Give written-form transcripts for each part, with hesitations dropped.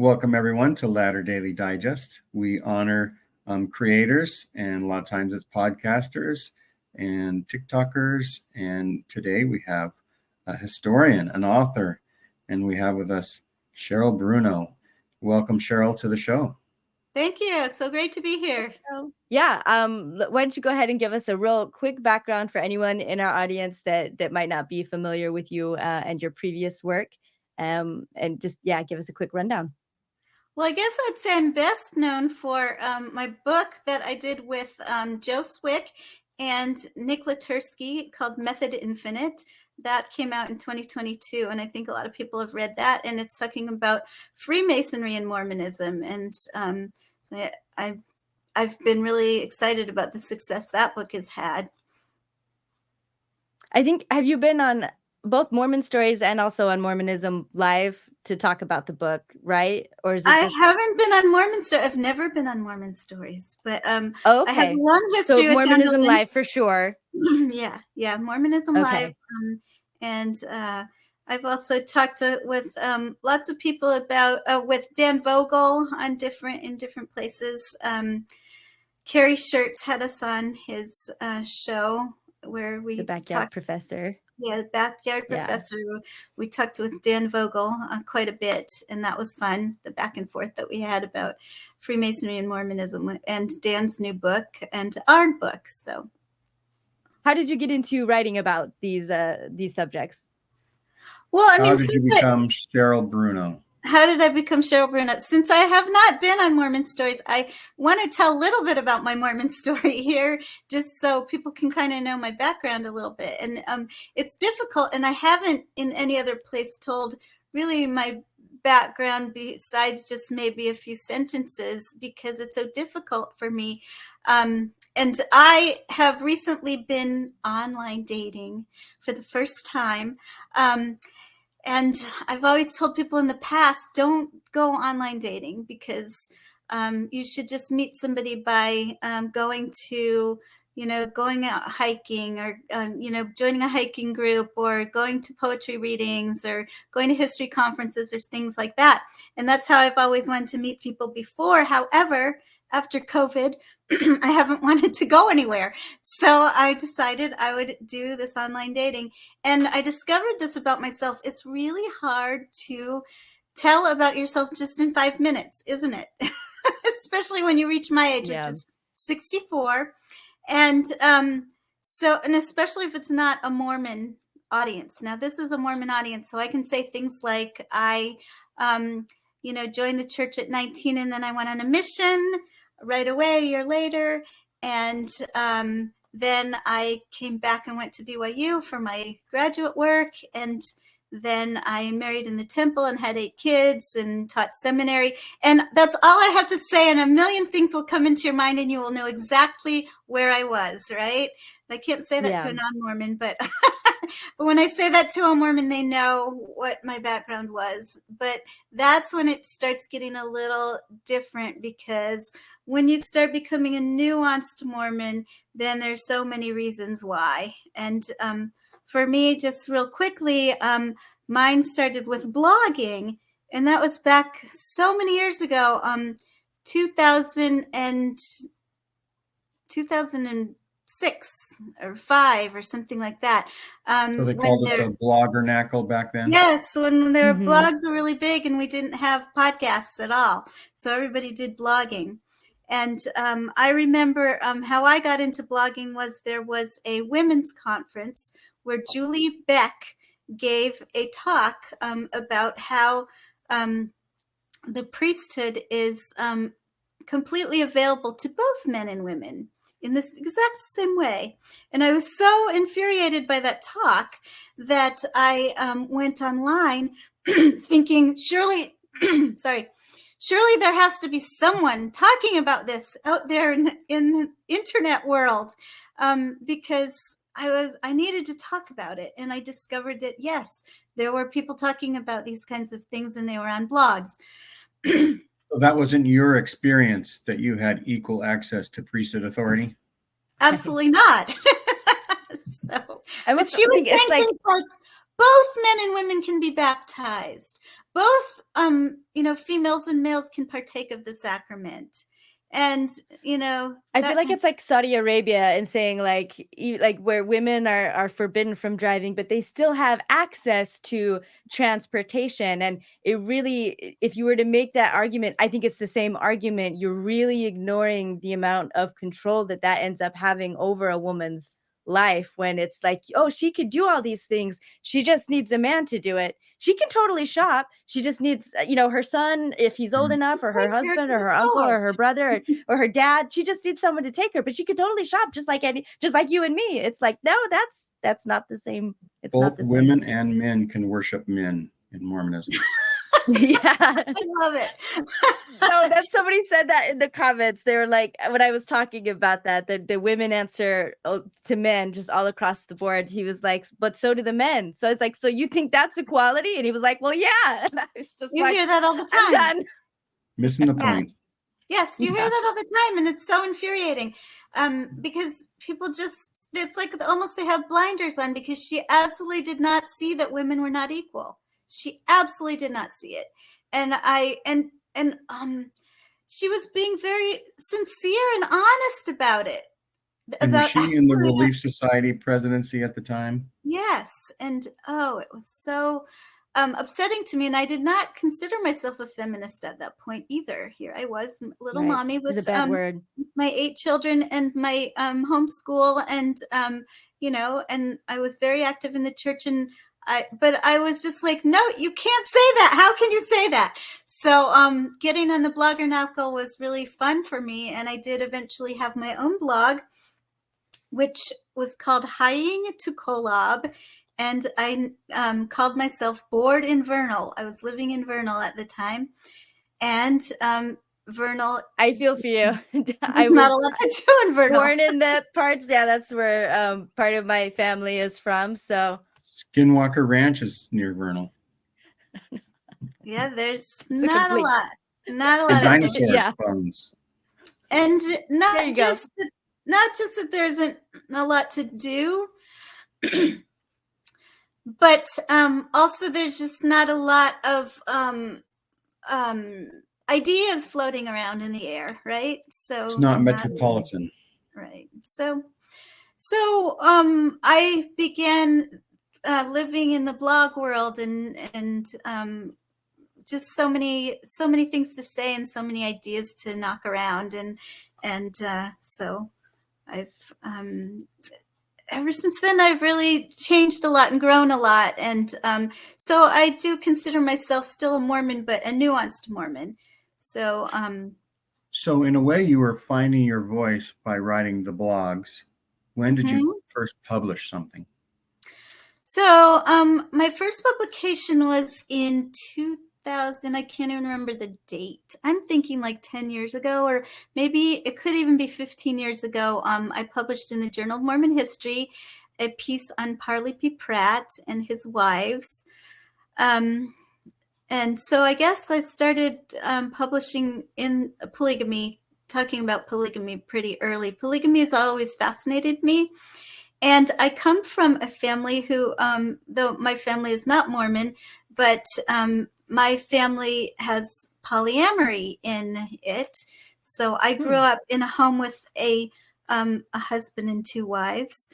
Welcome, everyone, to Ladder Daily Digest. We honor creators, and a lot of times it's podcasters and TikTokers. And today we have a historian, an author, and we have with us Cheryl Bruno. Welcome, Cheryl, to the show. Thank you. It's so great to be here. Yeah. Why don't you go ahead and give us a real quick background for anyone in our audience that might not be familiar with you and your previous work, and just give us a quick rundown. Well, I guess I'd say I'm best known for my book that I did with Joe Swick and Nick Latursky called Method Infinite. That came out in 2022, and I think a lot of people have read that, and it's talking about Freemasonry and Mormonism. And so I've been really excited about the success that book has had. I think, have you been on both Mormon Stories and also on Mormonism Live to talk about the book, right? Or is it I haven't been on Mormon Stories. I've never been on Mormon Stories, but okay. I have a long history with Mormonism Live for sure. Yeah, Mormonism Live, and I've also talked with lots of people about with Dan Vogel on different places. Carrie Schertz had us on his show where we the Backyard Professor. Yeah, Backyard Professor. We talked with Dan Vogel quite a bit, and that was fun, the back and forth that we had about Freemasonry and Mormonism and Dan's new book and our book. So how did you get into writing about these subjects? Well, I mean, how did you become Cheryl Bruno? How did I become Cheryl Bruno? Since I have not been on Mormon Stories, I want to tell a little bit about my Mormon story here, just so people can kind of know my background a little bit. And it's difficult, and I haven't in any other place told really my background besides just maybe a few sentences, because it's so difficult for me. And I have recently been online dating for the first time. And I've always told people in the past, don't go online dating, because you should just meet somebody by going out hiking, or, joining a hiking group, or going to poetry readings, or going to history conferences, or things like that. And that's how I've always wanted to meet people before. However, after COVID, I haven't wanted to go anywhere. So I decided I would do this online dating. And I discovered this about myself. It's really hard to tell about yourself just in 5 minutes, isn't it? Especially when you reach my age, which is 64. And and especially if it's not a Mormon audience. Now, this is a Mormon audience, so I can say things like I joined the church at 19, and then I went on a mission right away a year later. And then I came back and went to BYU for my graduate work. And then I married in the temple and had 8 kids and taught seminary. And that's all I have to say. And a million things will come into your mind, and you will know exactly where I was, right? I can't say that to a non-Mormon, but but when I say that to a Mormon, they know what my background was. But that's when it starts getting a little different, because when you start becoming a nuanced Mormon, then there's so many reasons why. And for me, just real quickly, mine started with blogging, and that was back so many years ago, 2006 or 5 or something like that. So they called it the bloggernacle back then? Yes, when their blogs were really big and we didn't have podcasts at all. So everybody did blogging. And I remember how I got into blogging was there was a women's conference where Julie Beck gave a talk about how the priesthood is completely available to both men and women in this exact same way. And I was so infuriated by that talk that I went online thinking, surely there has to be someone talking about this out there in the internet world, because I needed to talk about it. And I discovered that, yes, there were people talking about these kinds of things, and they were on blogs. So that wasn't your experience, that you had equal access to priesthood authority? Absolutely not. But she was saying things like, both men and women can be baptized. both, females and males can partake of the sacrament. And, I feel like it's like Saudi Arabia and saying like where women are forbidden from driving, but they still have access to transportation. And it really, if you were to make that argument, I think it's the same argument. You're really ignoring the amount of control that ends up having over a woman's life, when it's like, oh, she could do all these things, she just needs a man to do it. She can totally shop, she just needs her son, if he's old enough, or her Take her husband, to or the her uncle, store. or her brother, or her dad. She just needs someone to take her, but she could totally shop just like you and me. It's like, no, that's not the same. It's Both not the women same. and men can worship men in Mormonism. Yeah. I love it. No, that's, somebody said that in the comments. They were like, when I was talking about that, the women answer to men just all across the board. He was like, but so do the men. So I was like, so you think that's equality? And he was like, well, yeah. And I was just You like, hear that all the I'm time. done. Missing the Yeah. point. Yes, you hear Yeah. that all the time, and it's so infuriating, because people just, it's like almost they have blinders on, because she absolutely did not see that women were not equal. She absolutely did not see it. And she was being very sincere and honest about it. And was she in the absolutely Relief Society presidency at the time? Yes. And it was so upsetting to me. And I did not consider myself a feminist at that point either. Here I was, little Right. mommy It's a with bad word. my 8 children and my homeschool, and and I was very active in the church, but I was just like, no, you can't say that. How can you say that? So getting on the Blogger Knuckle was really fun for me, and I did eventually have my own blog, which was called Hying to Kolob. And I called myself Bored in Vernal. I was living in Vernal at the time. And Vernal, I feel for you. I there's not a was lot to do in Vernal. born in that part. Yeah, that's where part of my family is from. So Skinwalker Ranch is near Vernal. Yeah, there's not a lot. Not a And lot. dinosaurs Yeah. bones. And There not you go. just that there isn't a lot to do, but also there's just not a lot of ideas floating around in the air, right? So It's not metropolitan. right. So I began living in the blog world, and just so many things to say and so many ideas to knock around, and so I've ever since then I've really changed a lot and grown a lot, and so I do consider myself still a Mormon, but a nuanced Mormon. So So in a way, you were finding your voice by writing the blogs. When did you first publish something? So my first publication was in 2000. I can't even remember the date. I'm thinking like 10 years ago, or maybe it could even be 15 years ago. I published in the Journal of Mormon History a piece on Parley P. Pratt and his wives. And so I guess I started publishing in polygamy, talking about polygamy pretty early. Polygamy has always fascinated me. And I come from a family who, though my family is not Mormon, but my family has polyamory in it. So I grew up in a home with a husband and 2 wives.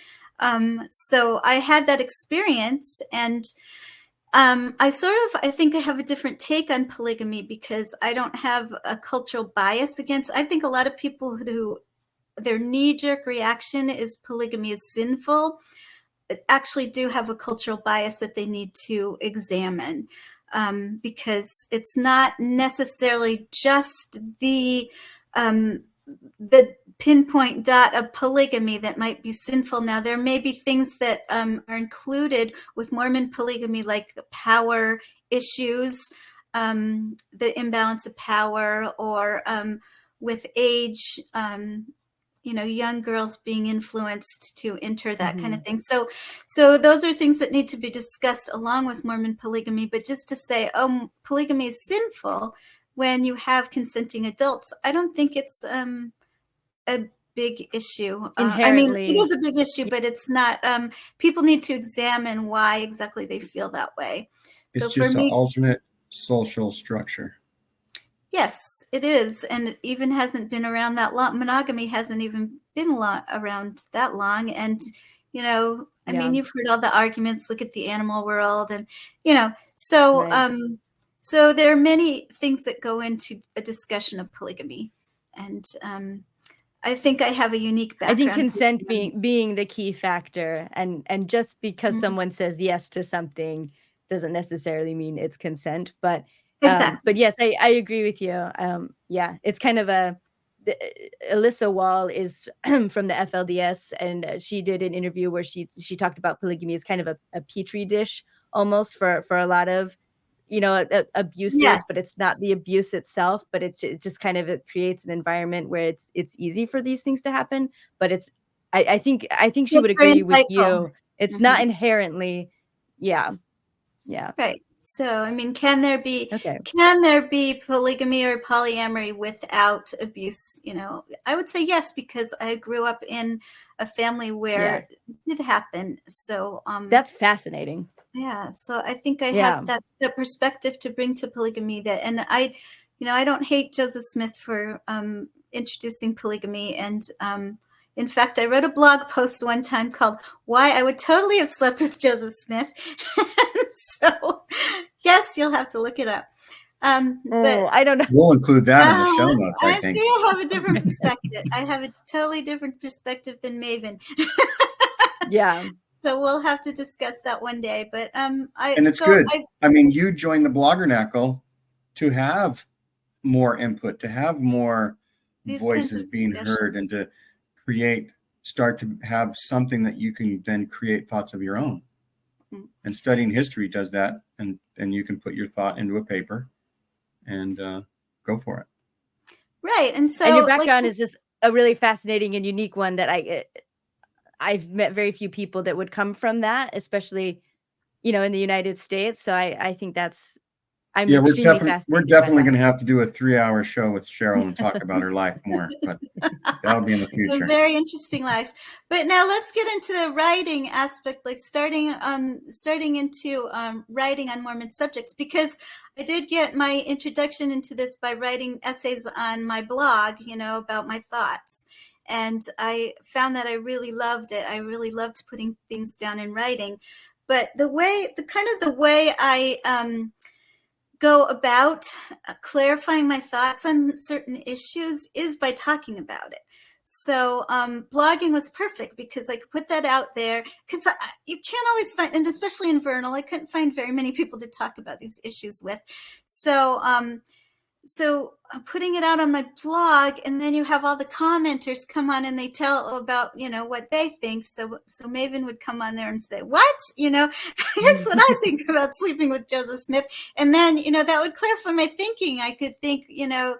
So I had that experience, and I think I have a different take on polygamy, because I don't have a cultural bias against. I think a lot of people who their knee-jerk reaction is polygamy is sinful, actually do have a cultural bias that they need to examine, because it's not necessarily just the pinpoint dot of polygamy that might be sinful. Now, there may be things that are included with Mormon polygamy, like power issues, the imbalance of power, or with age, young girls being influenced to enter that kind of thing. So those are things that need to be discussed along with Mormon polygamy. But just to say, polygamy is sinful when you have consenting adults, I don't think it's a big issue. I mean, it is a big issue, but it's not. People need to examine why exactly they feel that way. It's So just for me, an alternate social structure. Yes, it is. And it even hasn't been around that long. Monogamy hasn't even been around that long. And, you know, I mean, you've heard all the arguments, look at the animal world and, you know, so, so there are many things that go into a discussion of polygamy. And I think I have a unique background. I think consent being the key factor, and just because someone says yes to something doesn't necessarily mean it's consent. But exactly. But yes, I agree with you. Yeah, it's kind of Alyssa Wall is from the FLDS, and she did an interview where she talked about polygamy as kind of a petri dish almost for a lot of, you know, abuses. Yes. But it's not the abuse itself, but it just kind of, it creates an environment where it's easy for these things to happen. But I think she would agree with you. It's not inherently, yeah. Right. So, I mean, can there be polygamy or polyamory without abuse? You know, I would say yes, because I grew up in a family where it did happen. So, that's fascinating. Yeah. So I think I have that perspective to bring to polygamy, and I don't hate Joseph Smith for introducing polygamy. And in fact, I wrote a blog post one time called "Why I Would Totally Have Slept with Joseph Smith." So, yes, you'll have to look it up. But I don't know. We'll include that in the show notes, I think. See, I have a different perspective. I have a totally different perspective than Maven. Yeah. So we'll have to discuss that one day. But and it's good. I mean, you joined the Bloggernacle to have more input, to have more voices being heard, and to start to have something that you can then create thoughts of your own. And studying history does that, and you can put your thought into a paper and go for it. Right. And so your background is just a really fascinating and unique one that I've met very few people that would come from that, especially, you know, in the United States. So I think I'm extremely fascinated. We're definitely going to have to do a 3-hour show with Cheryl and talk about her life more, but that'll be in the future. A very interesting life. But now let's get into the writing aspect, like starting into writing on Mormon subjects, because I did get my introduction into this by writing essays on my blog, you know, about my thoughts. And I found that I really loved it. I really loved putting things down in writing. But the way I go about clarifying my thoughts on certain issues is by talking about it. So blogging was perfect because I could put that out there, because you can't always find, and especially in Vernal, I couldn't find very many people to talk about these issues with. So putting it out on my blog, and then you have all the commenters come on and they tell about, you know, what they think. So Maven would come on there and say, what, you know, here's what I think about sleeping with Joseph Smith. And then, you know, that would clarify my thinking. I could think, you know,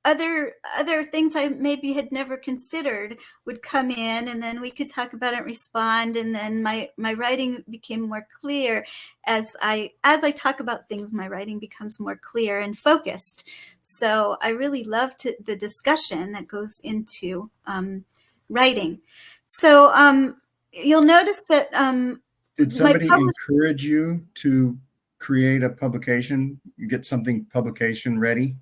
other things I maybe had never considered would come in, and then we could talk about it and respond. And then my writing became more clear. As I talk about things, my writing becomes more clear and focused. So I really loved the discussion that goes into writing. So you'll notice that did somebody encourage you to create a publication? You get something publication ready?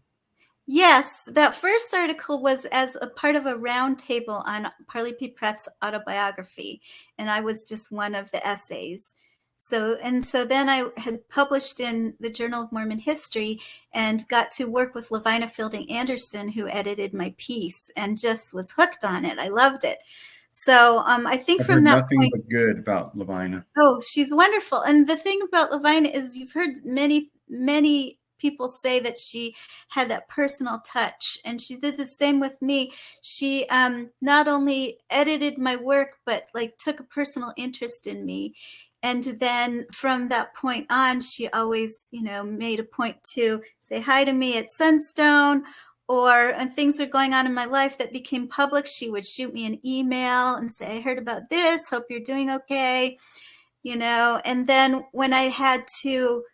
Yes, that first article was as a part of a roundtable on Parley P. Pratt's autobiography, and I was just one of the essays. So then I had published in the Journal of Mormon History and got to work with Lavina Fielding Anderson, who edited my piece, and just was hooked on it. I loved it. So I think from that nothing point, but good about Lavina. Oh, she's wonderful. And the thing about Lavina is, you've heard many people say that she had that personal touch, and she did the same with me. She not only edited my work, but like took a personal interest in me. And then from that point on, she always, you know, made a point to say hi to me at Sunstone, or things are going on in my life that became public. She would shoot me an email and say, I heard about this, hope you're doing okay, you know. And then when I had to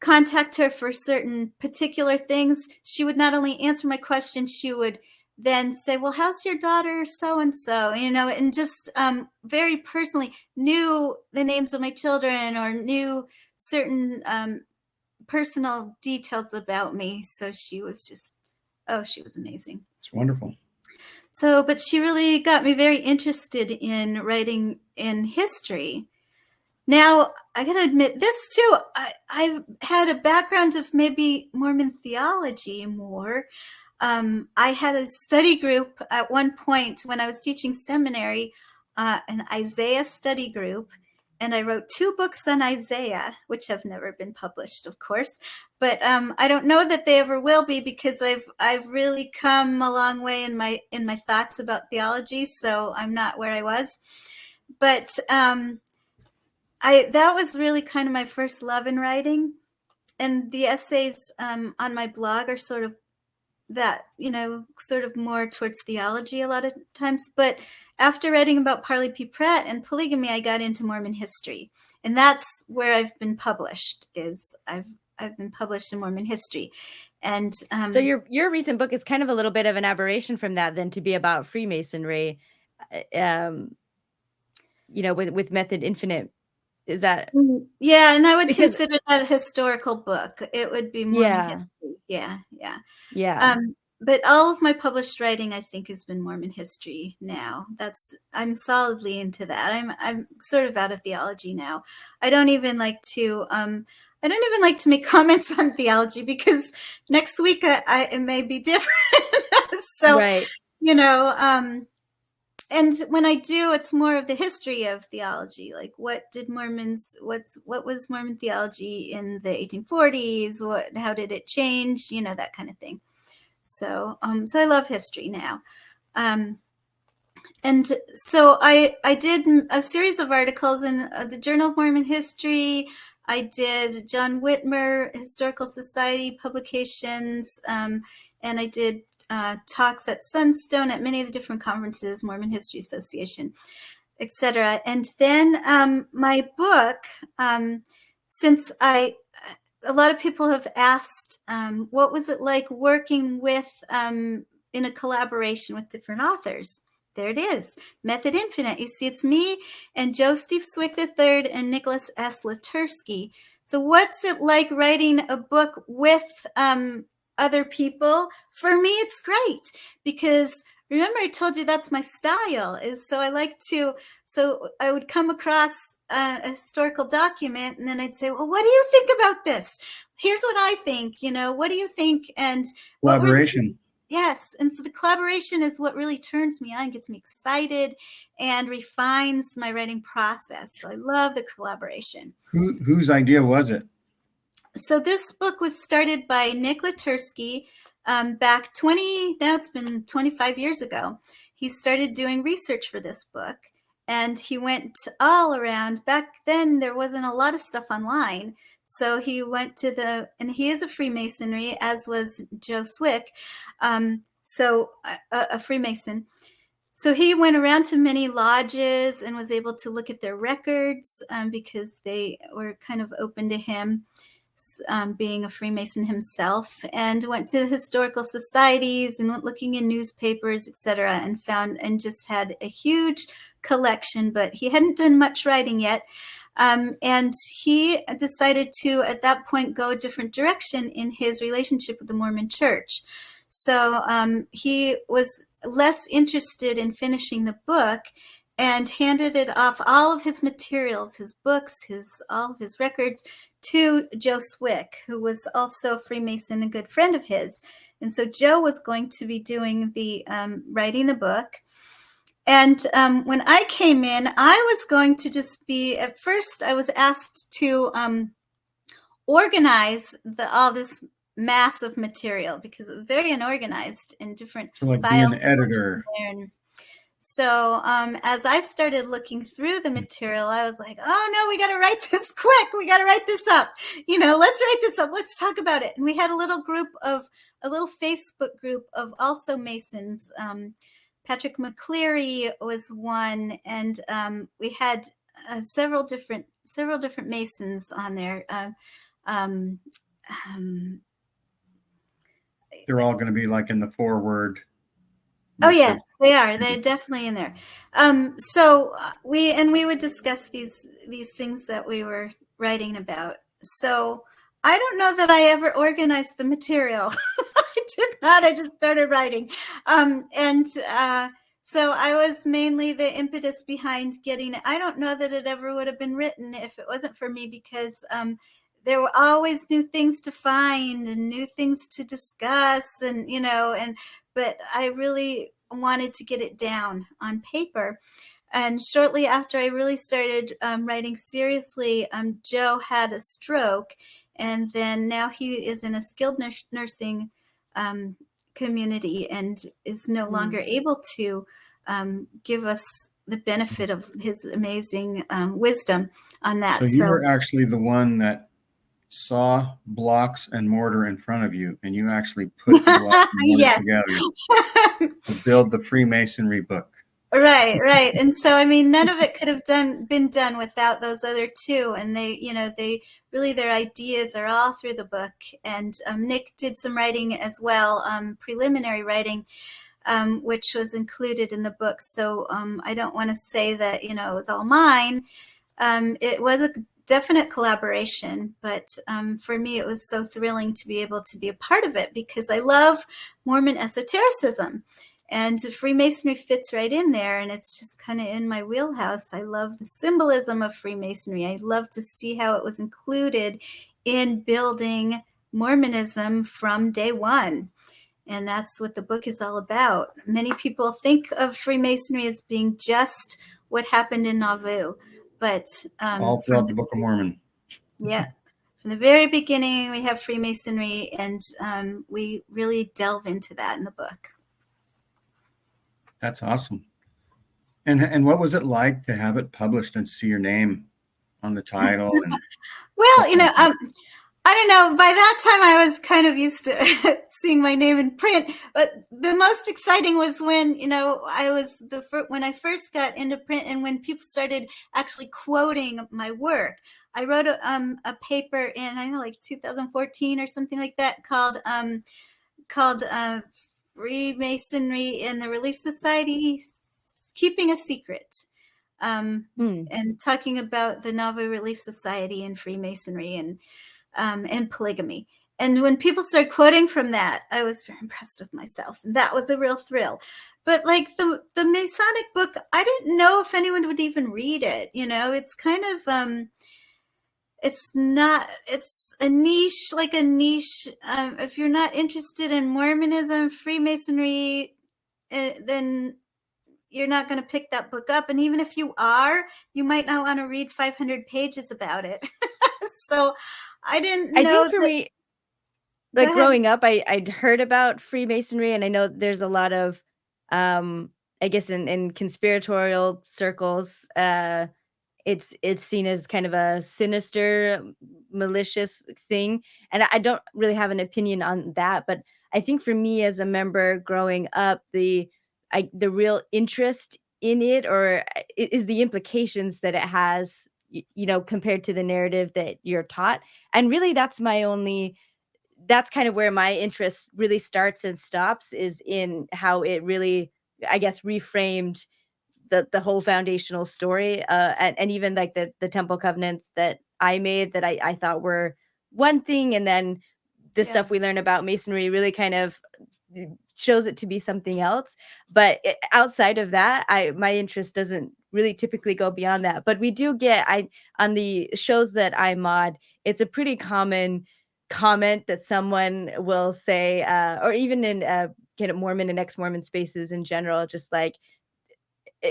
contact her for certain particular things, she would not only answer my questions, she would then say, well, how's your daughter so-and-so, you know, and just very personally knew the names of my children, or knew certain personal details about me. So she was amazing. It's wonderful. So, but she really got me very interested in writing in history. Now, I got to admit this too. I've had a background of maybe Mormon theology more. I had a study group at one point when I was teaching seminary, an Isaiah study group. And I wrote 2 books on Isaiah, which have never been published, of course. But I don't know that they ever will be, because I've really come a long way in my thoughts about theology. So I'm not where I was. But that was really kind of my first love in writing. And the essays on my blog are sort of that, sort of more towards theology a lot of times. But after writing about Parley P. Pratt and polygamy, I got into Mormon history. And that's where I've been published, I've been published in Mormon history. And so your recent book is kind of a little bit of an aberration from that, then, to be about Freemasonry, with Method Infinite. Is that? Yeah, and I would consider that a historical book. It would be Mormon history. Yeah. But all of my published writing, I think, has been Mormon history now. I'm solidly into that. I'm sort of out of theology now. I don't even like to make comments on theology, because next week it may be different. So, right. And when I do, it's more of the history of theology. Like, what was Mormon theology in the 1840s? How did it change? That kind of thing. So I love history now. And so I did a series of articles in the Journal of Mormon History. I did John Whitmer Historical Society publications, and I did talks at Sunstone, at many of the different conferences, Mormon History Association, etc. And then my book, since a lot of people have asked, what was it like working with, in a collaboration with different authors? There it is, Method Infinite. You see, it's me and Joe Steve Swick III and Nicholas S. Latursky. So what's it like writing a book with other people? For me, it's great, because remember I told you that's my style, so I would come across a historical document, and then I'd say, well, what do you think about this? Here's what I think, what do you think? And collaboration. Yes. And so the collaboration is what really turns me on, gets me excited, and refines my writing process. So I love the collaboration. Whose idea was it? So this book was started by Nick Latursky back now it's been 25 years ago. He started doing research for this book, and he went all around. Back then, there wasn't a lot of stuff online. So he went to and he is a Freemasonry, as was Joe Swick, a Freemason. So he went around to many lodges and was able to look at their records, because they were kind of open to him, being a Freemason himself, and went to historical societies and went looking in newspapers, etc., and just had a huge collection. But he hadn't done much writing yet. And he decided to, at that point, go a different direction in his relationship with the Mormon Church. So he was less interested in finishing the book, and handed it off, all of his materials, his books, all of his records, to Joe Swick, who was also a Freemason, a good friend of his. And so Joe was going to be doing the writing the book. And when I came in, I was going to just be, at first I was asked to organize all this mass of material, because it was very unorganized in different like files. Be an editor. So as I started looking through the material, I was like, oh no, we got to write this quick. We got to write this up. Let's write this up. Let's talk about it. And we had a little Facebook group of also Masons. Patrick McCleary was one, and we had several different Masons on there. They're all going to be like in the foreword. Oh yes, they are. They're definitely in there. So we would discuss these things that we were writing about. So I don't know that I ever organized the material. I did not. I just started writing. So I was mainly the impetus behind getting it. I don't know that it ever would have been written if it wasn't for me, because there were always new things to find and new things to discuss, and but I really wanted to get it down on paper. And shortly after I really started writing seriously, Joe had a stroke, and then now he is in a skilled nursing community and is no longer able to give us the benefit of his amazing wisdom on that. So you were actually the one that saw blocks and mortar in front of you, and you actually put the blocks and mortar together to build the Freemasonry book. Right. And so, I mean, none of it could have been done without those other two. And they really, their ideas are all through the book. And Nick did some writing as well, preliminary writing, which was included in the book. So I don't want to say that, it was all mine. It was a definite collaboration, but for me, it was so thrilling to be able to be a part of it, because I love Mormon esotericism. And Freemasonry fits right in there, and it's just kind of in my wheelhouse. I love the symbolism of Freemasonry. I love to see how it was included in building Mormonism from day one. And that's what the book is all about. Many people think of Freemasonry as being just what happened in Nauvoo, but all throughout the Book of Mormon. Yeah. From the very beginning, we have Freemasonry, and we really delve into that in the book. That's awesome. And what was it like to have it published and see your name on the title? Well, I don't know. By that time, I was kind of used to seeing my name in print. But the most exciting was when, I was when I first got into print, and when people started actually quoting my work. I wrote a paper in, I don't know, like 2014 or something like that, called Freemasonry in the Relief Society, Keeping a Secret, and talking about the Nauvoo Relief Society and Freemasonry and polygamy. And when people started quoting from that, I was very impressed with myself, and that was a real thrill. But like the Masonic book, I didn't know if anyone would even read it. It's kind of it's a niche, if you're not interested in Mormonism, Freemasonry, then you're not going to pick that book up. And even if you are, you might not want to read 500 pages about it. So I didn't know. I think for me, like growing up, I'd heard about Freemasonry, and I know there's a lot of, I guess in conspiratorial circles, it's seen as kind of a sinister, malicious thing. And I don't really have an opinion on that, but I think for me as a member growing up, the real interest in it, or is the implications that it has, compared to the narrative that you're taught. And really that's kind of where my interest really starts and stops, is in how it really, I guess, reframed the whole foundational story, and even like the temple covenants that I made, that I thought were one thing, and then the stuff we learn about Masonry really kind of shows it to be something else. But outside of that, my interest doesn't really typically go beyond that. But we do get, on the shows that I mod, it's a pretty common comment that someone will say, or even in kind of Mormon and ex-Mormon spaces in general, just like,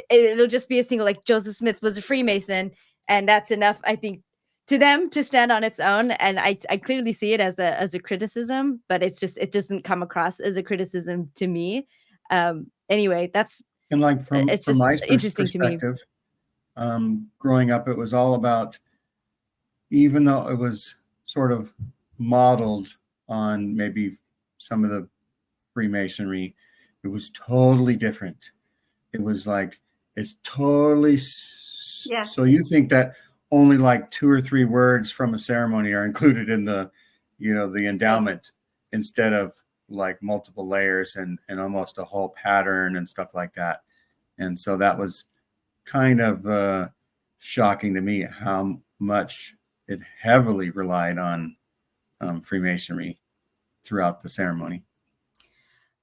it'll just be a single, like, Joseph Smith was a Freemason, and that's enough, I think, to them to stand on its own. And I clearly see it as a criticism, but it doesn't come across as a criticism to me. Anyway, that's, and like from my interesting to me. Growing up, it was all about, even though it was sort of modeled on maybe some of the Freemasonry, it was totally different. It was like, it's totally, so you think that only like 2 or 3 words from a ceremony are included in the endowment, instead of like multiple layers and almost a whole pattern and stuff like that. And so that was kind of shocking to me, how much it heavily relied on Freemasonry throughout the ceremony.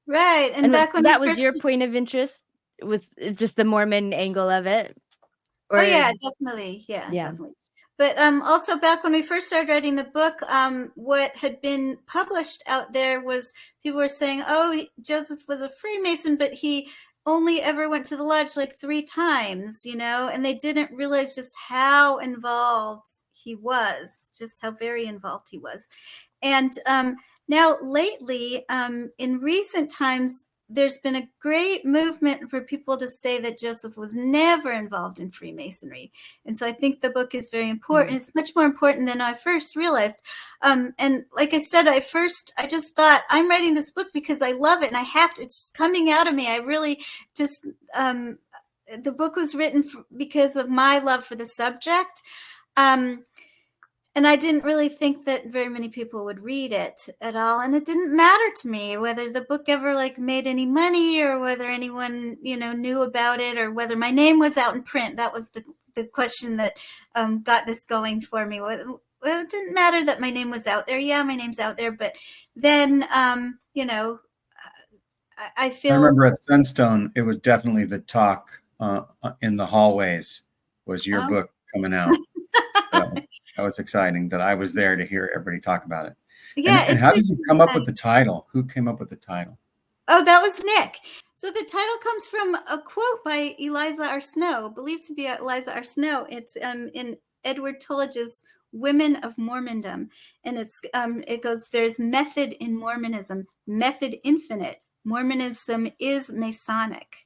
Right. And back when that was your point of interest, was just the Mormon angle of it? Or, oh yeah, definitely. Yeah, definitely. But also back when we first started writing the book, what had been published out there was people were saying, oh, Joseph was a Freemason, but he only ever went to the lodge like 3 times, you know, and they didn't realize just how involved he was, just how very involved he was. And now lately, in recent times, there's been a great movement for people to say that Joseph was never involved in Freemasonry. And so I think the book is very important. It's much more important than I first realized. And like I said, I just thought, I'm writing this book because I love it and I have to, it's coming out of me. I really just, the book was written because of my love for the subject. And I didn't really think that very many people would read it at all. And it didn't matter to me whether the book ever like made any money or whether anyone, you know, knew about it or whether my name was out in print. That was the question that got this going for me. Well, it didn't matter that my name was out there. Yeah, my name's out there. But then, you know, I feel. I remember at Sunstone, it was definitely the talk in the hallways was your book coming out. So that was exciting that I was there to hear everybody talk about it. Yeah. And how did you come up with the title? Who came up with the title? Oh, that was Nick. So the title comes from a quote by Eliza R. Snow, believed to be Eliza R. Snow. It's in Edward Tullige's Women of Mormondom. And it goes, there's method in Mormonism, method infinite. Mormonism is Masonic.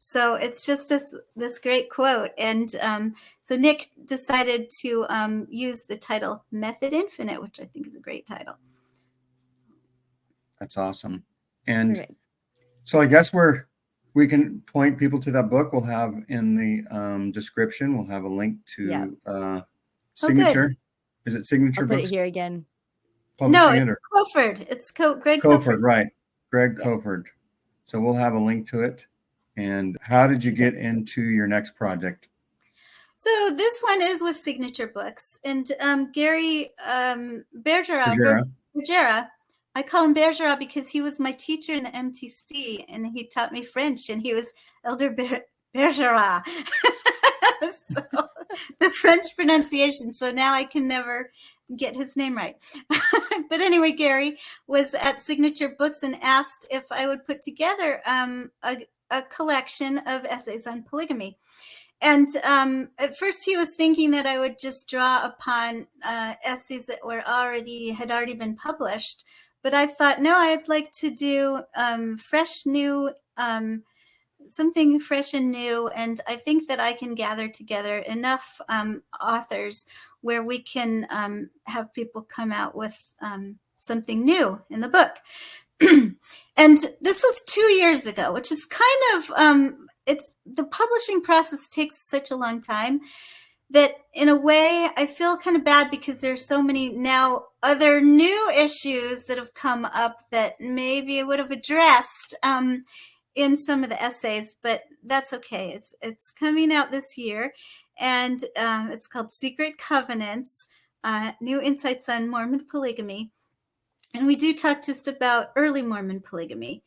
So it's just this great quote. And so Nick decided to use the title Method Infinite, which I think is a great title. That's awesome. And so I guess we can point people to that book. We'll have in the description, we'll have a link to Signature. Is it Signature I'll Books? Put it here again. No, it's Coford. It's Greg Coford. Right. Greg Coford. So we'll have a link to it. And how did you get into your next project? So this one is with Signature Books. And Gary Bergera, I call him Bergera because he was my teacher in the MTC and he taught me French and he was Elder Bergera. So the French pronunciation. So now I can never get his name right. But anyway, Gary was at Signature Books and asked if I would put together a collection of essays on polygamy. And at first he was thinking that I would just draw upon essays that had already been published. But I thought, no, I'd like to do something fresh and new. And I think that I can gather together enough authors where we can have people come out with something new in the book. And this was 2 years ago, which is kind of, the publishing process takes such a long time that in a way I feel kind of bad because there's so many now other new issues that have come up that maybe I would have addressed in some of the essays, but that's okay. It's coming out this year and it's called Secret Covenants, New Insights on Mormon Polygamy. And we do talk just about early Mormon polygamy.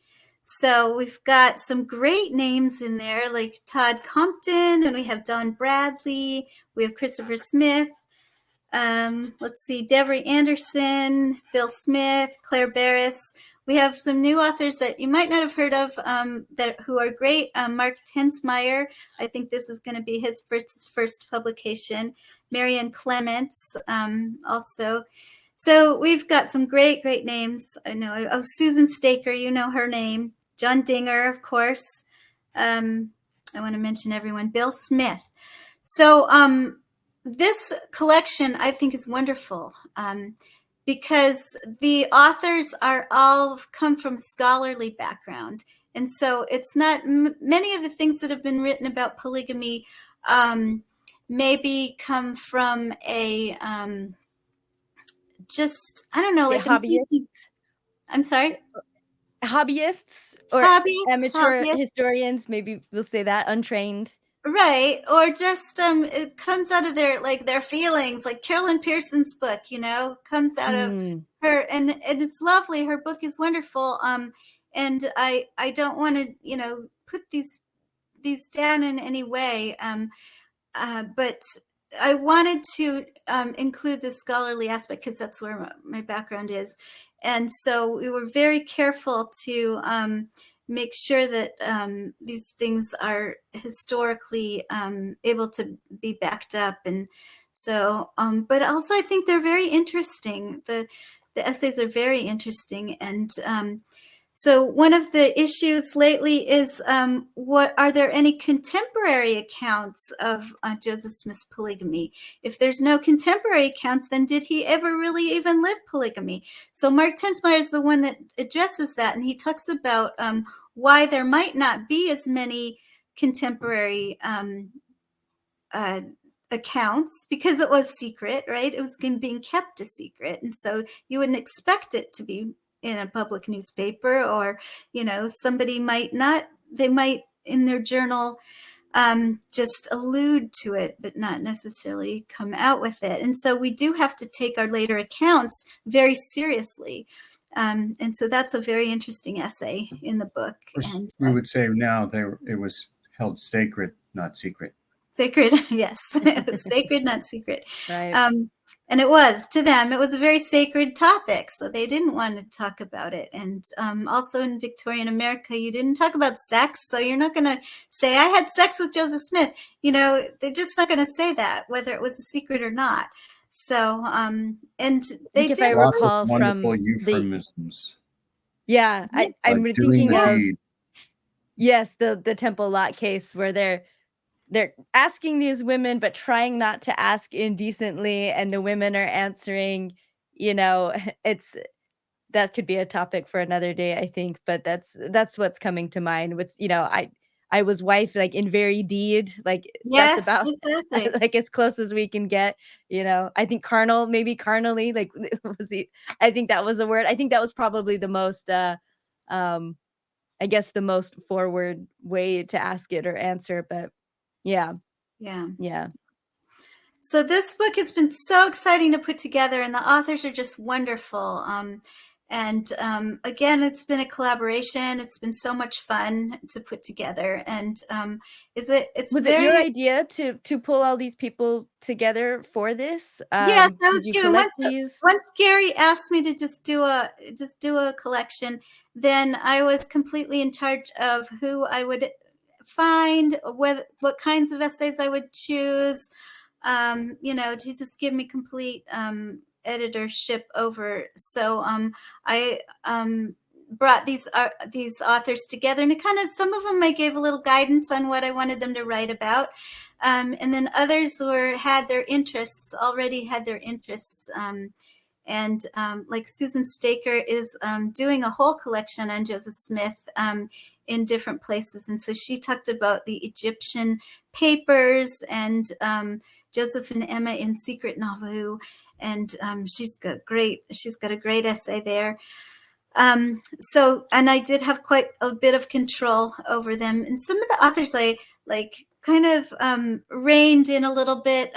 So we've got some great names in there like Todd Compton, and we have Don Bradley. We have Christopher Smith. Let's see, Devery Anderson, Bill Smith, Claire Barris. We have some new authors that you might not have heard of who are great. Mark Tensmeyer, I think this is going to be his first publication. Marianne Clements also. So we've got some great names. I know. Oh, Susan Staker, you know her name. John Dinger, of course. I want to mention everyone. Bill Smith. So this collection, I think, is wonderful because the authors are all come from scholarly background. And so it's not many of the things that have been written about polygamy maybe come from a I don't know, like hobbyists. I'm sorry? Hobbyists or amateur historians, maybe we'll say that, untrained. Right. Or just it comes out of their feelings, like Carolyn Pearson's book, comes out of her, and it's lovely. Her book is wonderful. And I don't want to, put these down in any way. But I wanted to include the scholarly aspect because that's where my background is. And so we were very careful to make sure that these things are historically able to be backed up. And so, but also I think they're very interesting. The essays are very interesting. And so one of the issues lately is are there any contemporary accounts of Joseph Smith's polygamy? If there's no contemporary accounts, then did he ever really even live polygamy? So Mark Tensmeyer is the one that addresses that, and he talks about why there might not be as many contemporary accounts, because it was secret, right? It was being kept a secret, and so you wouldn't expect it to be in a public newspaper, or somebody might not, they might in their journal just allude to it but not necessarily come out with it. And so we do have to take our later accounts very seriously, and so that's a very interesting essay in the book. And we would say now it was held sacred, not secret. Sacred, yes. It was sacred, not secret. Right. And it was, to them, it was a very sacred topic, so they didn't want to talk about it. And also in Victorian America, you didn't talk about sex, so you're not going to say, I had sex with Joseph Smith. They're just not going to say that, whether it was a secret or not. So, and they did. If I recall wonderful from euphemisms. Yeah, Yes. I'm Like thinking doing the of, deed. yes, the Temple Lot case where they're asking these women but trying not to ask indecently, and the women are answering, it's, that could be a topic for another day, I think, but that's what's coming to mind. What's, I was wife, like, in very deed, like, Yes, that's about exactly. like as close as we can get. I think maybe carnally, like, I think that was a word. I think that was probably the most I guess the most forward way to ask it or answer, but yeah. So this book has been so exciting to put together, and the authors are just wonderful. And again, it's been a collaboration. It's been so much fun to put together. And was it your idea to pull all these people together for this? Yes, I was did you given collect once Gary asked me to just do a collection, then I was completely in charge of who I would find, what kinds of essays I would choose, to just give me complete editorship over. So I brought these authors together, and it kind of, some of them I gave a little guidance on what I wanted them to write about. And then others already had their interests. And like Susan Staker is doing a whole collection on Joseph Smith in different places. And so she talked about the Egyptian papers and Joseph and Emma in Secret Nauvoo. And she's got a great essay there. So, and I did have quite a bit of control over them. And some of the authors I kind of reined in a little bit.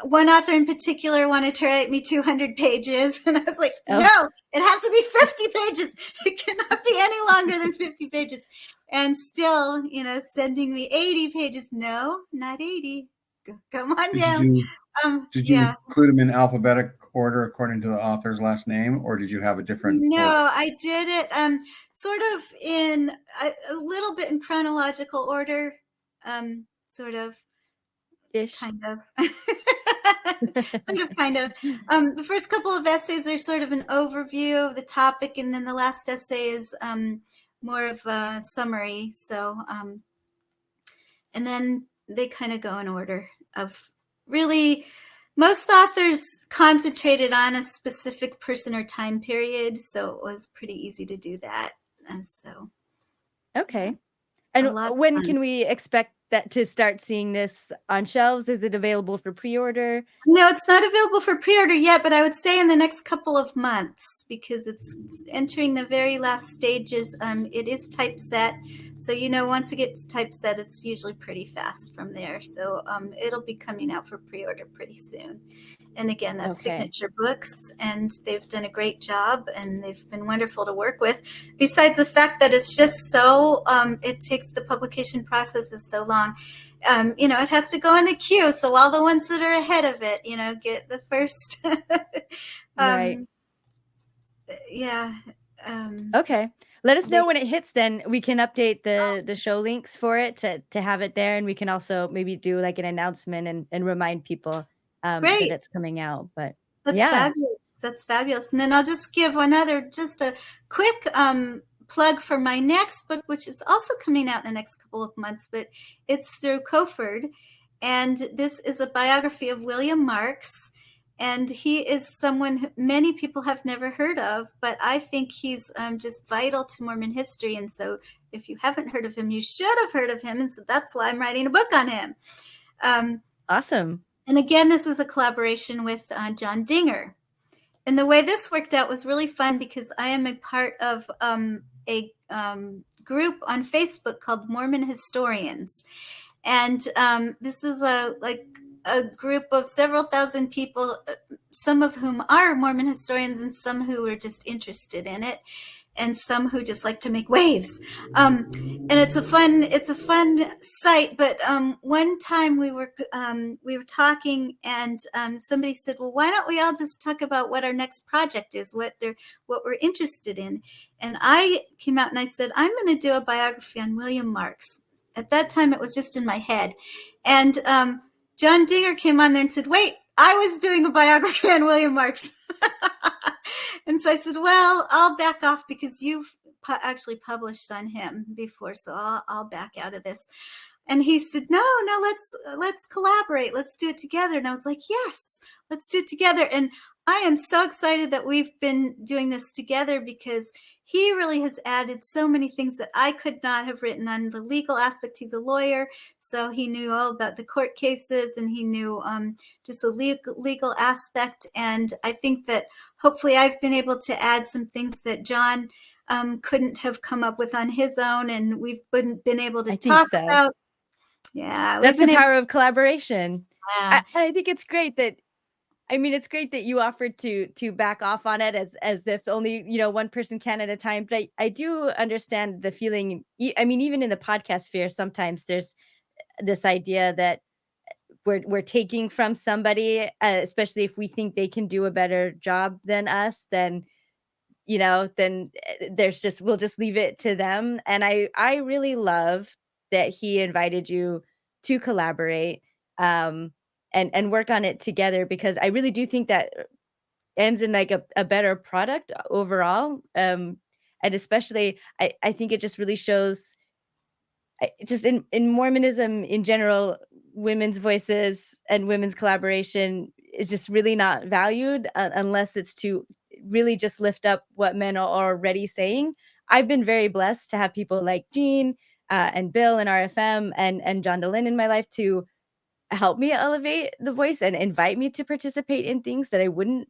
One author in particular wanted to write me 200 pages. And I was like, no, it has to be 50 pages. It cannot be any longer than 50 pages. And still, sending me 80 pages. No, not 80. Come on down. Did you include them in alphabetic order according to the author's last name, or did you have a different No, order? I did it sort of in a little bit in chronological order, sort of. Ish. Kind of. kind of. The first couple of essays are sort of an overview of the topic, and then the last essay is more of a summary. So, and then they kind of go in order of, really, most authors concentrated on a specific person or time period, so it was pretty easy to do that. And so. Okay. And when can we expect that to start seeing this on shelves? Is it available for pre-order? No, it's not available for pre-order yet, but I would say in the next couple of months, because it's entering the very last stages. It is typeset, so once it gets typeset, it's usually pretty fast from there. So it'll be coming out for pre-order pretty soon. And again, that's Signature Books, and they've done a great job, and they've been wonderful to work with. Besides the fact that it's just so, it takes, the publication process is so long. It has to go in the queue. So all the ones that are ahead of it, get the first. Right. Yeah. Okay. Let us know when it hits, then we can update the show links for it to have it there. And we can also maybe do like an announcement and remind people that it's coming out. But that's fabulous. That's fabulous. And then I'll just give just a quick plug for my next book, which is also coming out in the next couple of months, but it's through Coford. And this is a biography of William Marks. And he is someone many people have never heard of, but I think he's just vital to Mormon history. And so if you haven't heard of him, you should have heard of him. And so that's why I'm writing a book on him. Awesome. And again, this is a collaboration with John Dinger. And the way this worked out was really fun because I am a part of a group on Facebook called Mormon Historians. And this is a group of several thousand people, some of whom are Mormon historians and some who are just interested in it, and some who just like to make waves. And it's a fun site. But one time we were talking, and somebody said, "Well, why don't we all just talk about what our next project is, what we're interested in?" And I came out and I said, "I'm going to do a biography on William Marks." At that time, it was just in my head, and John Dinger came on there and said, "Wait, I was doing a biography on William Marks." And so I said, "Well, I'll back off because you've actually published on him before, so I'll back out of this." And he said, no, let's collaborate. Let's do it together. And I was like, yes, let's do it together. And I am so excited that we've been doing this together because he really has added so many things that I could not have written on the legal aspect. He's a lawyer, so he knew all about the court cases, and he knew just the legal aspect. And I think that hopefully I've been able to add some things that John couldn't have come up with on his own, and we've been able to talk about. Yeah, that's the power of collaboration. Yeah. I think it's great that. I mean, it's great that you offered to back off on it as if only one person can at a time. But I do understand the feeling. I mean, even in the podcast sphere, sometimes there's this idea that we're taking from somebody, especially if we think they can do a better job than us. Then there's we'll just leave it to them. And I really love that he invited you to collaborate. And work on it together, because I really do think that ends in like a better product overall. And especially, I think it just really shows just in Mormonism in general, women's voices and women's collaboration is just really not valued unless it's to really just lift up what men are already saying. I've been very blessed to have people like Jean and Bill and RFM and John Dehlin in my life to help me elevate the voice and invite me to participate in things that I wouldn't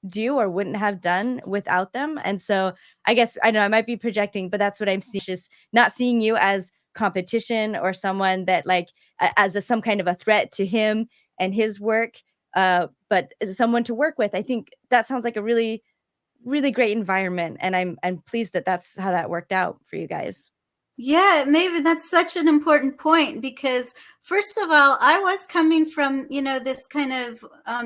do or wouldn't have done without them. And so I guess, I know I might be projecting, but that's what I'm seeing, just not seeing you as competition or someone that like as some kind of a threat to him and his work, but as someone to work with. I think that sounds like a really, really great environment. And I'm pleased that that's how that worked out for you guys. Yeah, maybe that's such an important point, because first of all, I was coming from, this kind of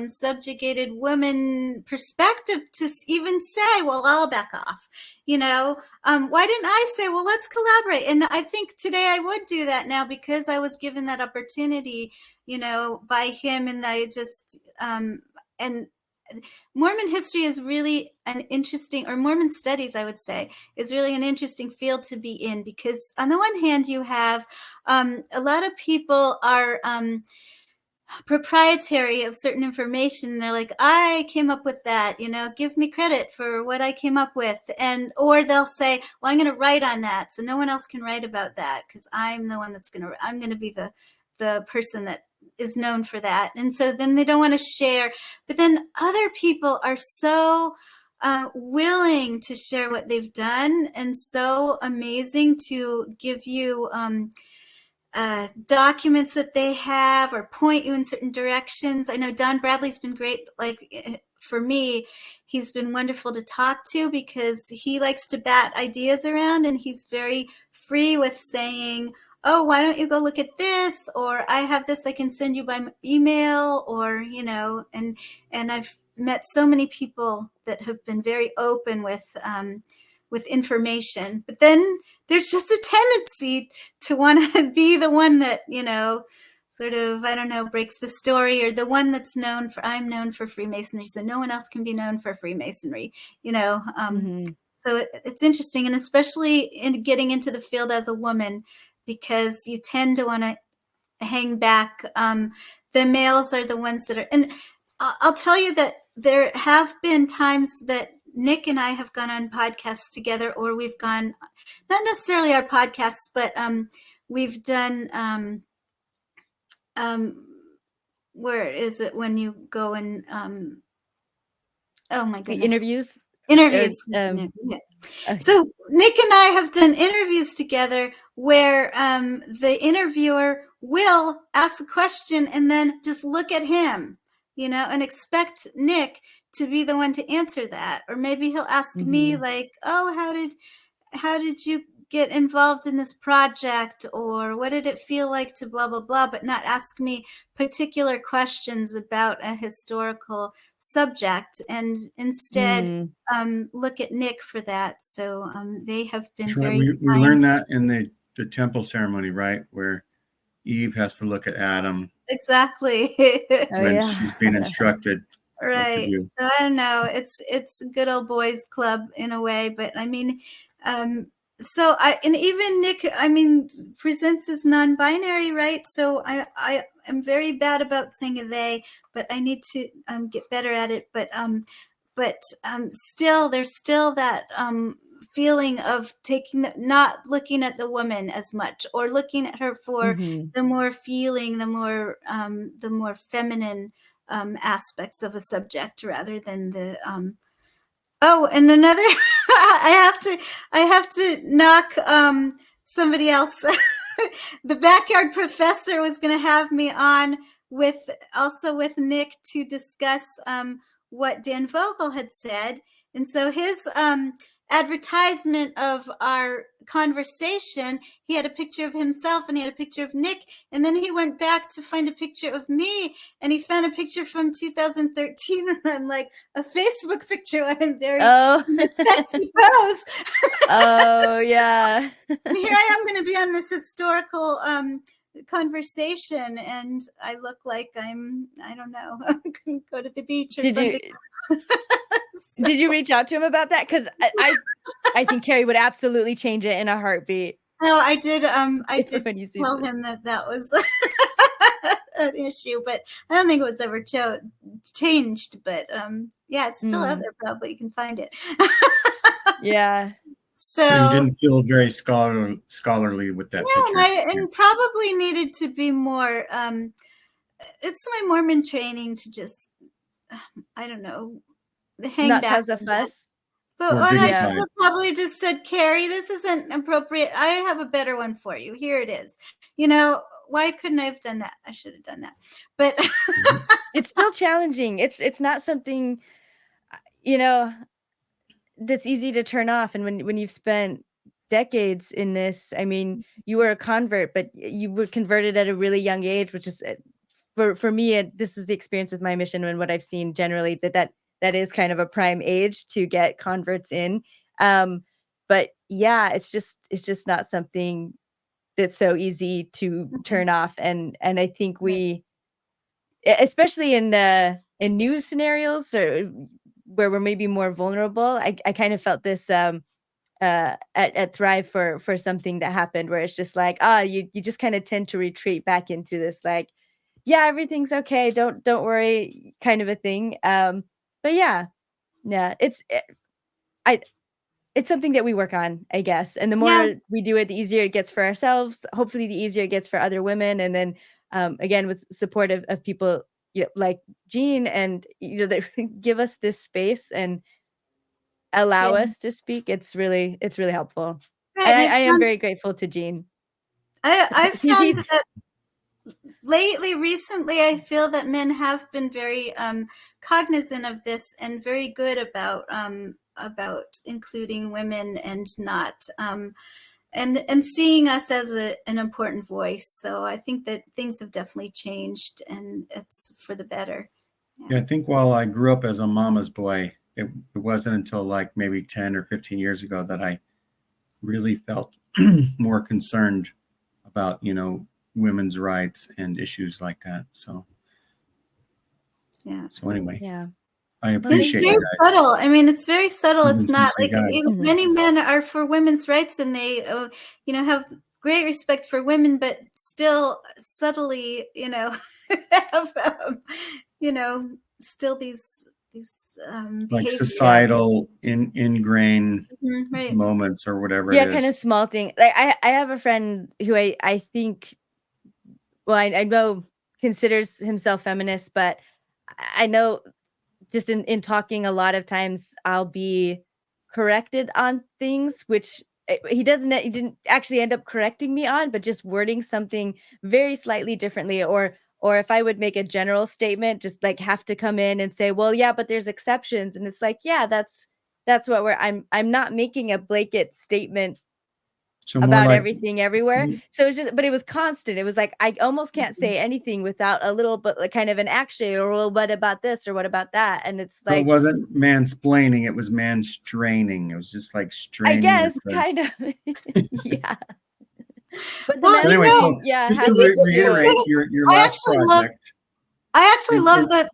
subjugated woman perspective to even say, well, I'll back off. Why didn't I say, well, let's collaborate? And I think today I would do that now because I was given that opportunity, by him. And I just, and Mormon history is really an interesting, or Mormon studies, I would say, is really an interesting field to be in, because on the one hand, you have a lot of people are proprietary of certain information. They're like, I came up with that, give me credit for what I came up with. Or they'll say, well, I'm going to write on that, so no one else can write about that because I'm the one I'm going to be the person that is known for that. And so then they don't want to share. But then other people are so willing to share what they've done and so amazing to give you documents that they have or point you in certain directions. I know Don Bradley's been great. Like for me, he's been wonderful to talk to because he likes to bat ideas around, and he's very free with saying, oh, why don't you go look at this? Or I have this I can send you by email, or, and I've met so many people that have been very open with information. But then there's just a tendency to want to be the one that, sort of, I don't know, breaks the story, or the one that's I'm known for Freemasonry, so no one else can be known for Freemasonry, So it's interesting, and especially in getting into the field as a woman, because you tend to want to hang back. The males are the ones that are, and I'll tell you that there have been times that Nick and I have gone on podcasts together, or we've gone, not necessarily our podcasts, but we've done, where is it when you go and, oh my goodness. Interviews? Interviews. Yeah. Okay. So Nick and I have done interviews together where the interviewer will ask a question and then just look at him, and expect Nick to be the one to answer that. Or maybe he'll ask me like, oh, how did you get involved in this project? Or what did it feel like to blah, blah, blah, but not ask me particular questions about a historical subject, and instead look at Nick for that. So they have been very we learned that in the temple ceremony, right? Where Eve has to look at Adam. Exactly. when she's being instructed. Right. So I don't know. It's a good old boys club in a way, but I mean, and even Nick, presents as non-binary, right? So I am very bad about saying they, but I need to get better at it. But still, there's still that feeling of not looking at the woman as much, or looking at her for the more feeling, the more feminine aspects of a subject, rather than the and another I have to knock somebody else. The backyard professor was going to have me on with Nick to discuss what Dan Vogel had said. And so his advertisement of our conversation, he had a picture of himself and he had a picture of Nick, and then he went back to find a picture of me, and he found a picture from 2013, and I'm like, a Facebook picture when I'm very sexy pose. Oh yeah. And here I am going to be on this historical conversation, and I look like I don't know, go to the beach or something. Did you reach out to him about that? Because I think Carrie would absolutely change it in a heartbeat. No, I did. I did tell him that was an issue, but I don't think it was ever changed. But yeah, it's still out there. Probably you can find it. Yeah. So you didn't feel very scholarly with that picture. And probably needed to be more. It's my Mormon training to just, I don't know, hang not back. Cause a fuss. But what I should have probably just said, Carrie, this isn't appropriate. I have a better one for you. Here it is. Why couldn't I have done that? I should have done that. But it's still challenging. It's not something, that's easy to turn off. And when you've spent decades in this, you were a convert, but you were converted at a really young age, which is for me, this was the experience with my mission, and what I've seen generally, that is kind of a prime age to get converts in. But yeah, it's just not something that's so easy to turn off. And I think we, especially in news scenarios, or where we're maybe more vulnerable, I kind of felt this at Thrive for something that happened, where it's just like, you just kind of tend to retreat back into this, like, yeah, everything's okay. Don't worry, kind of a thing. But yeah, it's something that we work on, I guess. And the Yeah, more we do it, the easier it gets for ourselves. Hopefully, the easier it gets for other women. And then, again, with support of people, like Jean, and that give us this space and allow yeah. us to speak. It's really helpful. Right. And And I am very grateful to Jean. I've found that recently, I feel that men have been very cognizant of this and very good about including women and not and seeing us as an important voice. So I think that things have definitely changed, and it's for the better. Yeah, I think while I grew up as a mama's boy, it wasn't until like maybe 10 or 15 years ago that I really felt more concerned about, women's rights and issues like that. So Yeah. anyway, Yeah. I And it's appreciate very you guys. subtle. I mean, it's very subtle. It's not Say like guys. many men are for women's rights, and they, have great respect for women, but still subtly, have, still these Like behaviors. societal ingrained Right. moments or whatever Yeah, it kind of is. small thing. Like I have a friend who I think, well, I know considers himself feminist, but I know just in talking a lot of times I'll be corrected on things which he didn't actually end up correcting me on, but just wording something very slightly differently, or if I would make a general statement, just like have to come in and say, well, yeah, but there's exceptions. And it's like, yeah, that's what I'm not making a blanket statement So more about like everything everywhere. So it's just, but it was constant. It was like I almost can't say anything without a little bit like kind of an action, or well, what about this or what about that? And it's so it like, wasn't mansplaining, it was manstraining. It was just like I straining guess the kind of yeah. But the Well, anyway, so mansplaining, yeah, just I to has think its this is reiterate because your I last actually love project. I actually love And- that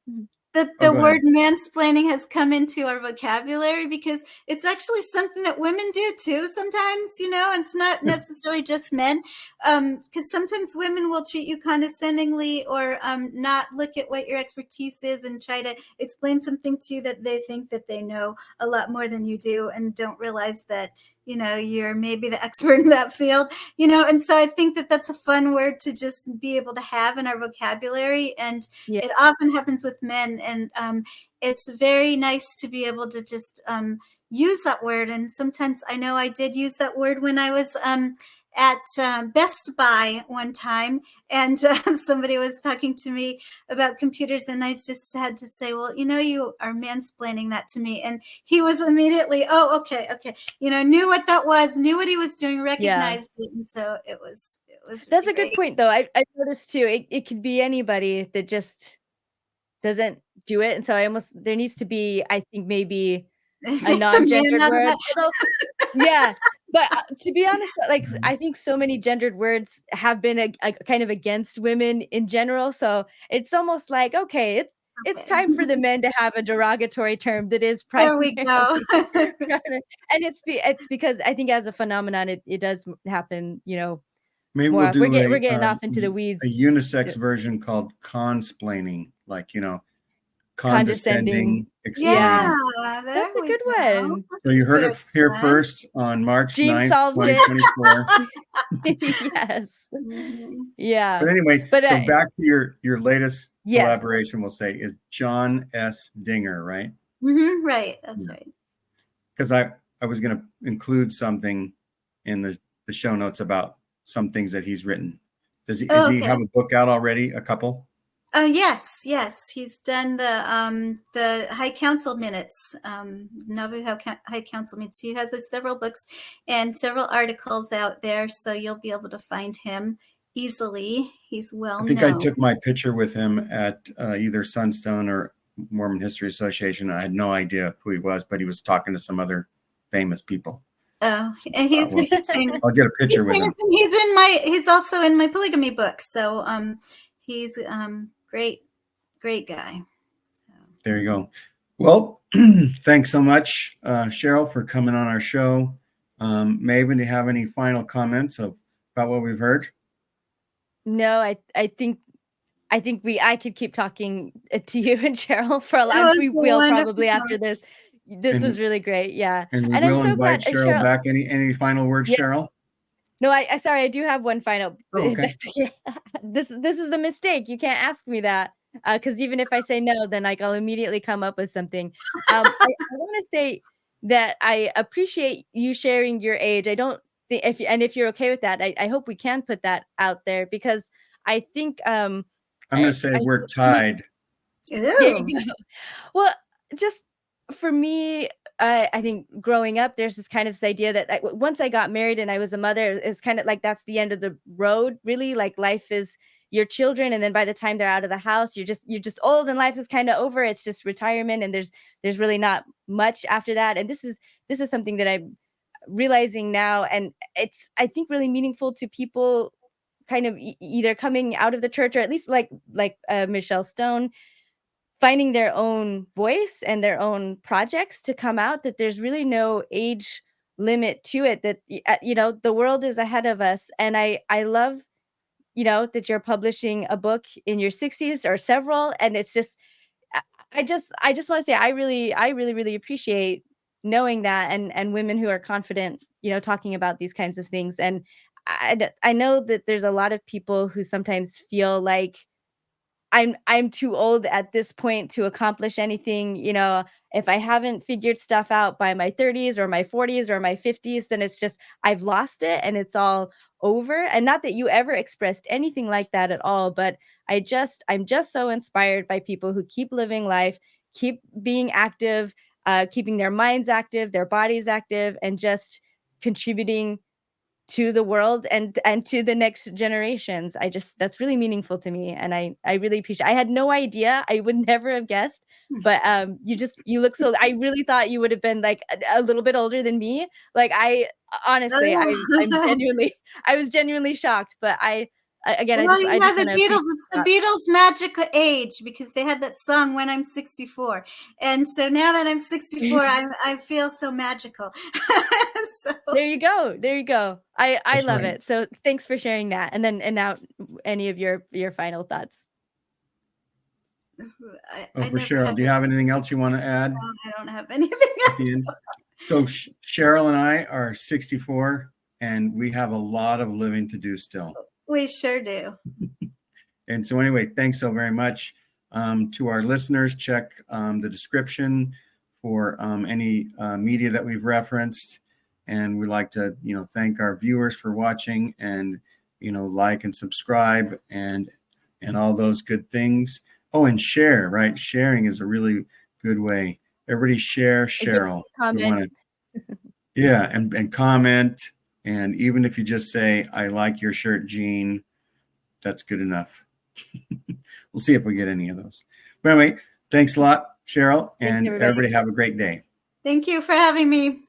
Oh, the go ahead. word mansplaining has come into our vocabulary, because it's actually something that women do too sometimes, and it's not necessarily just men. Because sometimes women will treat you condescendingly, or not look at what your expertise is and try to explain something to you that they think that they know a lot more than you do, and don't realize that you're maybe the expert in that field, and so I think that that's a fun word to just be able to have in our vocabulary. And yeah, it often happens with men, and it's very nice to be able to just use that word. And sometimes I know I did use that word when I was at Best Buy one time, and somebody was talking to me about computers, and I just had to say, well, you are mansplaining that to me. And he was immediately, oh, okay, knew what that was, knew what he was doing, recognized it. And so it was that's really a good great. point though. I've noticed too, it could be anybody that just doesn't do it. And so there needs to be, I think, maybe a Man non-gendered out of word. that. Although, yeah, but to be honest, like I think so many gendered words have been a kind of against women in general. So it's almost like, okay, it's time for the men to have a derogatory term that is There we primarily, go. and it's because I think as a phenomenon, it does happen, maybe more we'll often. do We're getting off into the a weeds. unisex version called consplaining, like Condescending. condescending Yeah, explaining. there That's a we good go. one. So you That's a heard good it here one. first on March Jean 9th, solved it. 2024. Yes. Mhm. Yeah. But anyway, But so back to your latest yes. collaboration, we'll say, is John S. Dinger, right? Right, that's right. Because I was going to include something in the show notes about some things that he's written. Does he he have a book out already? A couple? Yes. He's done the High Council minutes, Nauvoo High Council minutes. He has several books and several articles out there, so you'll be able to find him easily. He's well known. I think I took my picture with him at either Sunstone or Mormon History Association. I had no idea who he was, but he was talking to some other famous people. Oh, and he's famous. I'll get a picture with him. He's also in my polygamy book. So he's great guy. There you go. Well, thanks so much, Cheryl, for coming on our show. Maven, do you have any final comments about what we've heard? No, I think I think I could keep talking to you and Cheryl for a It lot. was We a will wonderful probably after conversation. this. This was really great. Yeah. And we And I'm will so invite glad, Cheryl Cheryl. back. Any final words, Yeah. Cheryl? No, I sorry, I do have one final. Oh, okay. That's okay. This is the mistake. You can't ask me that. Because even if I say no, then like I'll immediately come up with something. I want to say that I appreciate you sharing your age. I don't think if you're okay with that, I hope we can put that out there because I think I'm going to say we're tied. there Ew. you go. Well, just for me, I think growing up, there's this kind of this idea that once I got married and I was a mother, it's kind of like that's the end of the road, really. Like life is your children, and then by the time they're out of the house, you're just old, and life is kind of over. It's just retirement, and there's really not much after that. And this is something that I'm realizing now, and it's I think really meaningful to people kind of either coming out of the church or at least like Michelle Stone finding their own voice and their own projects to come out, that there's really no age limit to it, that the world is ahead of us. And I love that you're publishing a book in your 60s or several, and it's just I I just want to say I really appreciate knowing that, and women who are confident talking about these kinds of things. And I know that there's a lot of people who sometimes feel like I'm too old at this point to accomplish anything, if I haven't figured stuff out by my 30s or my 40s or my 50s, then it's just I've lost it and it's all over. And not that you ever expressed anything like that at all, but I'm just so inspired by people who keep living life, keep being active, keeping their minds active, their bodies active, and just contributing to the world and to the next generations. That's really meaningful to me, and I really appreciate. I had no idea. I would never have guessed, but you look so. I really thought you would have been like a little bit older than me. Like I honestly, I'm Oh. genuinely, I was genuinely shocked. But again, Well, I yeah, just the want to Beatles, appreciate it's the that. Beatles' magic age because they had that song When I'm 64. And so now that I'm 64, I feel so magical. So There you go. There you go. I That's love right. it. So thanks for sharing that. And now any of your final thoughts. Oh, I for never Cheryl, had do you have anything else you want to add I don't have anything at the else. end? So Cheryl and I are 64, and we have a lot of living to do still. We sure do. And so anyway, thanks so very much. To our listeners, check the description for any media that we've referenced. And we'd like to, thank our viewers for watching, and, like and subscribe and all those good things. Oh, and share, right? Sharing is a really good way. Everybody share Cheryl. We want Comment. to, yeah, and comment. And even if you just say, I like your shirt, Jean, that's good enough. We'll see if we get any of those. But anyway, thanks a lot, Cheryl, and everybody have a great day. Thank you for having me.